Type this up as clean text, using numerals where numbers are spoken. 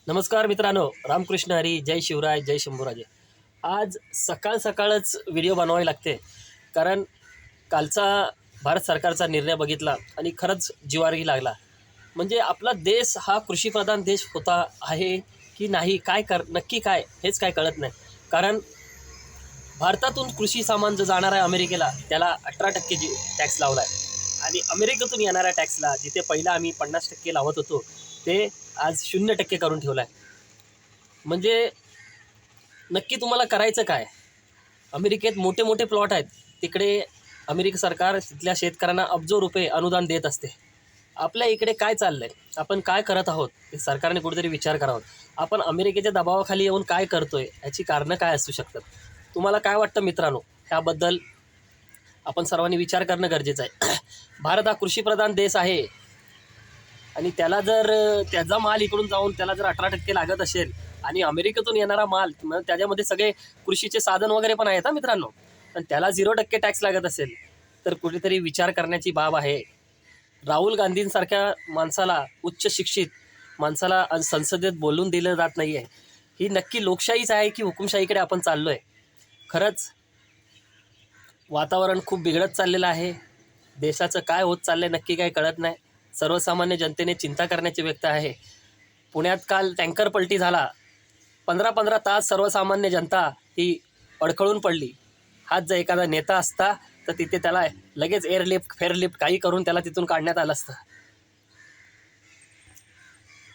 नमस्कार मित्रांनो, रामकृष्ण हरी, जय शिवराय, जय शंभूराजे. आज सकाळ सकाळच व्हिडिओ बनवावी लागते, कारण कालचा भारत सरकारचा निर्णय बघितला आणि खरंच जिव्हारी लागला. म्हणजे आपला देश हा कृषीप्रधान देश होता आहे की नाही, नक्की काय हेच काय कळत नाही. कारण भारतातून कृषी सामान जो जाणार आहे अमेरिकेला, त्याला 18% टॅक्स लावला आहे. आणि अमेरिकेतून येणाऱ्या टॅक्सला, जिथे पहिला आम्ही 50% लावत होतो, ते आज 0% करून ठेवला आहे. म्हणजे नक्की तुम्हाला करायचं काय? अमेरिकेत मोठे मोठे प्लॉट आहेत, तिकडे अमेरिका सरकार तिथल्या शेतकऱ्यांना अब्जो रुपये अनुदान देत असते. आपल्या इकडे काय चाललं आहे, आपण काय करत आहोत, हे सरकारने कुठेतरी विचार करावा. आपण अमेरिकेच्या दबावाखाली येऊन काय करतोय, याची कारणं काय असू शकतात? तुम्हाला काय वाटतं मित्रांनो? ह्याबद्दल आपण सर्वांनी विचार करणं गरजेचं आहे. भारत हा कृषीप्रधान देश आहे आणि त्याला जर त्याचा माल इकडून जाऊन त्याला जर 18% लागत असेल आणि अमेरिकेतून येणारा माल त्याच्यामध्ये सगळे कृषीचे साधन वगैरे पण आहेत मित्रांनो, पण त्याला 0% टॅक्स लागत असेल, तर कुठेतरी विचार करण्याची बाब आहे. राहुल गांधींसारख्या माणसाला, उच्च शिक्षित माणसाला संसदेत बोलून दिलं जात नाही आहे. ही नक्की लोकशाहीच आहे की हुकुमशाहीकडे आपण चाललो आहे? खरंच वातावरण खूप बिघडत चाललेलं आहे. देशाचं काय होत चाललं आहे नक्की काही कळत नाही. सर्वसामान्य जनतेने चिंता करण्याची व्यक्त आहे. पुण्यात काल टँकर पलटी झाला. 15-15 तास सर्वसामान्य जनता ही अडखळून पडली. हाच जर एखादा नेता असता तर तिथे त्याला लगेच एअरलिफ्ट फेअरलिफ्ट काही करून त्याला तिथून काढण्यात आलं असतं.